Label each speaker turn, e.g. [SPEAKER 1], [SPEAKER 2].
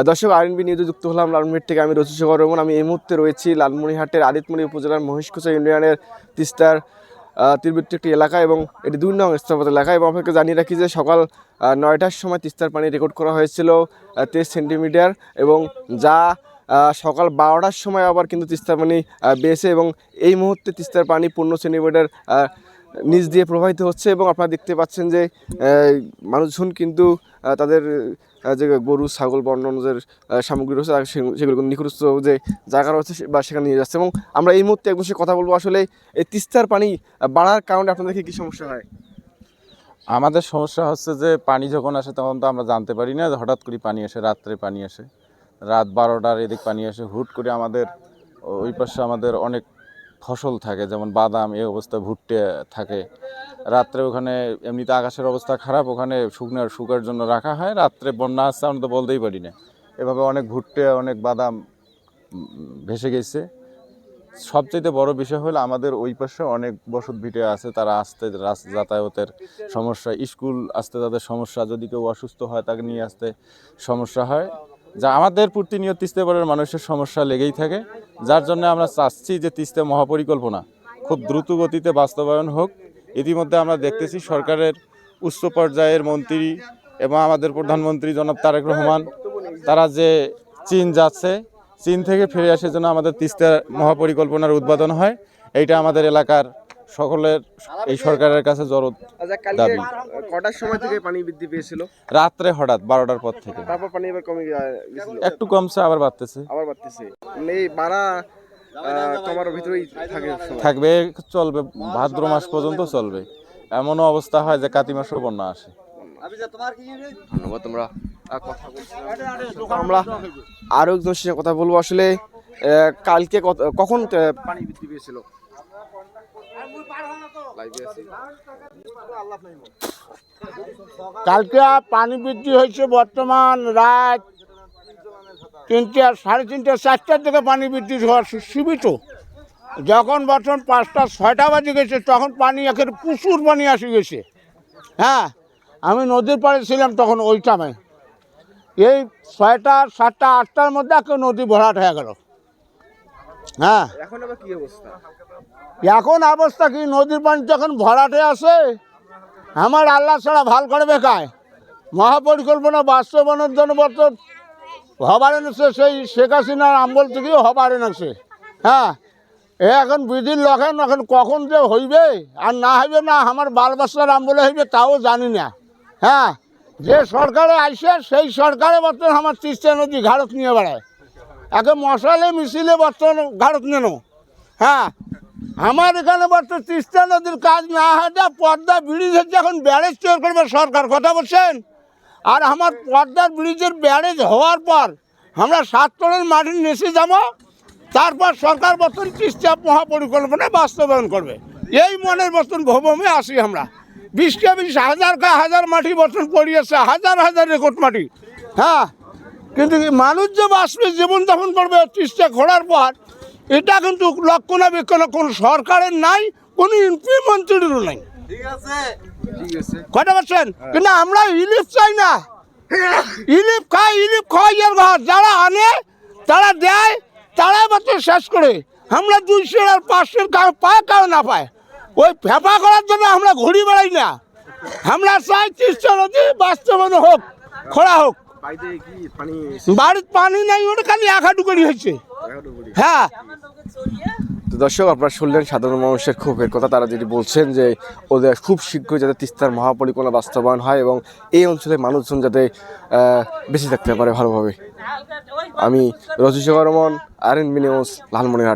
[SPEAKER 1] দর্শক, আরএনবি নিউজে যুক্ত হলাম লালমনিরহাট থেকে। আমি রচিশকর রহমান। আমি এই মুহূর্তে রয়েছি লালমনিরহাটের আদিতমণি উপজেলার মহিষকুচা ইউনিয়নের তিস্তার তীরবর্তী একটি এলাকা এবং এটি 2 নং স্থাপত্য এলাকা। এবং আপনাকে জানিয়ে রাখি যে সকাল 9টার সময় তিস্তার পানি রেকর্ড করা হয়েছিল 23 সেন্টিমিটার, এবং যা সকাল 12টার সময় আবার কিন্তু তিস্তার পানি বেড়েছে এবং এই মুহূর্তে তিস্তার পানি 15 সেন্টিমিটার নিচ দিয়ে প্রবাহিত হচ্ছে। এবং আপনারা দেখতে পাচ্ছেন যে মানুষজন কিন্তু তাদের যে গরু ছাগল বা অন্যান্য যে সামগ্রী রয়েছে সেগুলো নিকটস্থ যে জায়গা রয়েছে বা সেখানে নিয়ে যাচ্ছে। এবং আমরা এই মুহূর্তে একদম সে কথা বলবো, আসলে এই তিস্তার পানি বাড়ার কারণে আপনাদের কী সমস্যা হয়?
[SPEAKER 2] আমাদের সমস্যা হচ্ছে যে পানি যখন আসে তখন তো আমরা জানতে পারি না, হঠাৎ করে পানি আসে, রাত্রে পানি আসে, রাত 12টার এদিক পানি আসে হুট করে। আমাদের ওই পাশে আমাদের অনেক ফসল থাকে, যেমন বাদাম, এই অবস্থায় ভুট্টে থাকে। রাত্রে ওখানে এমনিতে আকাশের অবস্থা খারাপ, ওখানে শুকার জন্য রাখা হয়। রাত্রে বন্যা আসছে আমরা তো বলতেই পারি না। এভাবে অনেক ভুট্টে, অনেক বাদাম ভেসে গেছে। সবচেয়ে বড় বিষয় হলো আমাদের ওই পাশে অনেক বসত ভিটে আছে, তারা আসতে যাতায়াতের সমস্যা, স্কুল আসতে তাদের সমস্যা, যদি কেউ অসুস্থ হয় তাকে নিয়ে আসতে সমস্যা হয়, যা আমাদের প্রতিনিয়ত তিস্তা পাড়ের মানুষের সমস্যা লেগেই থাকে। যার জন্য আমরা চাচ্ছি যে তিস্তা মহাপরিকল্পনা খুব দ্রুত গতিতে বাস্তবায়ন হোক। ইতিমধ্যে আমরা দেখতেছি সরকারের উচ্চ পর্যায়ের মন্ত্রী এবং আমাদের প্রধানমন্ত্রী জনাব তারেক রহমান, তারা যে চীন যাচ্ছে, চীন থেকে ফিরে আসে যেন আমাদের তিস্তা মহাপরিকল্পনার উদ্বোধন হয়। এইটা আমাদের এলাকার সকলের এই সরকারের কাছে জোর দাবি।
[SPEAKER 1] কটার সময় থেকে পানি বৃদ্ধি পেয়েছিল?
[SPEAKER 2] রাত্রে হঠাৎ 12টার পর থেকে।
[SPEAKER 1] তারপর পানি এবার কমে গেছিল?
[SPEAKER 2] একটু কমছে, আবার বাড়তেছে।
[SPEAKER 1] এই বাড়া কমার ভিতরেই
[SPEAKER 2] থাকবে, চলবে, ভাদ্র মাস পর্যন্ত চলবে। এমনও অবস্থা হয় যে কাতি মাসেও বন্যা আসে।
[SPEAKER 1] ধন্যবাদ। আমরা আরো একজনের সাথে কথা বলবো। আসলে কালকে কখন পানি বৃদ্ধি পেয়েছিল?
[SPEAKER 3] কালকে পানি বৃদ্ধি হয়েছে বর্তমান রাত 3টে, 3:30, 4টার দিকে পানি বৃদ্ধি হওয়ার সীমিত। যখন বর্তমান 5টা 6টা বাজে গেছে তখন পানি একেবারে প্রচুর পানি আসে গেছে। হ্যাঁ, আমি নদীর পাড়ে ছিলাম তখন ওই টাইমে। এই 6টা 7টা 8টার মধ্যে একে নদী ভরাট হয়ে গেল। হ্যাঁ,
[SPEAKER 1] এখন আবার কি অবস্থা?
[SPEAKER 3] এখন অবস্থা কি, নদীর পানি যখন ভরাটে আসে, আমার আল্লাহ ছাড়া ভাল করবে কায়? মহাপরিকল্পনা বাস্তবায়নের জন্য বর্তমান হবার এনেছে, সেই শেখ হাসিনার আমল থেকেও হবার এনেছে। হ্যাঁ, এখন বিধির লক্ষণ, এখন কখন যে হইবে আর না হইবে না আমার বাল বাচ্চার আমলে হইবে তাও জানি না। হ্যাঁ, যে সরকারে আইসে সেই সরকারে বর্তমান আমার তিস্তা নদী ঘাড়ত নিয়ে বেড়ায়, একে মশালে মিছিলে বর্তমান ঘাড়ত নেন। হ্যাঁ, আমার এখানে বর্তমান তিস্তা নদীর কাজ না হয়, পদ্মা ব্রিজের যখন ব্যারেজ তৈরি করবে সরকার, কথা বলছেন, আর আমার পদ্মার ব্রিজের ব্যারেজ হওয়ার পর আমরা 7 টনের মাটির নিচে যাব, তারপর সরকার বর্তমান তিস্তা মহাপরিকল্পনা বাস্তবায়ন করবে। এই মনের বর্তমান ভবমে আসি আমরা। 20 হাজার মাটি বর্তমান পড়িয়েছে, হাজার রেকর্ড মাটি। হ্যাঁ, কিন্তু মানুষ যে বাঁচবে, জীবনযাপন করবে তিস্তা খোঁড়ার পর, এটা কিন্তু লক্ষণাবেক্ষণ কোন সরকারের নাই, কোন এমপি মন্ত্রীরও নাই। কথা বলছেন, কিন্তু আমরা ইলিপ চাই না। ইলিপ খাই এর ঘর, যারা আনে তারা দেয়, তারাই বছর শেষ করে। আমরা 200 আর 500 পায়, কারো না পায়। ওই ফেপা করার জন্য আমরা ঘুরি বেড়াই না। আমরা চাই তিস্তা নদী বাস্তবায়ন হোক, খোঁড়া হোক। বাড়ির পানি নাই, ওটা খালি 1 হাঁটু করে হয়েছে। হ্যাঁ,
[SPEAKER 1] তো দর্শক, আপনারা শুনলেন সাধারণ মানুষের ক্ষোভের কথা। তারা যেটি বলছেন যে ওদের খুব শীঘ্রই যাতে তিস্তার মহাপরিকল্পনা বাস্তবায়ন হয় এবং এই অঞ্চলের মানুষজন যাতে বেঁচে থাকতে পারে ভালোভাবে। আমি রচিশকর রহমান, আরএনবি নিউজ, লালমনিরহাট।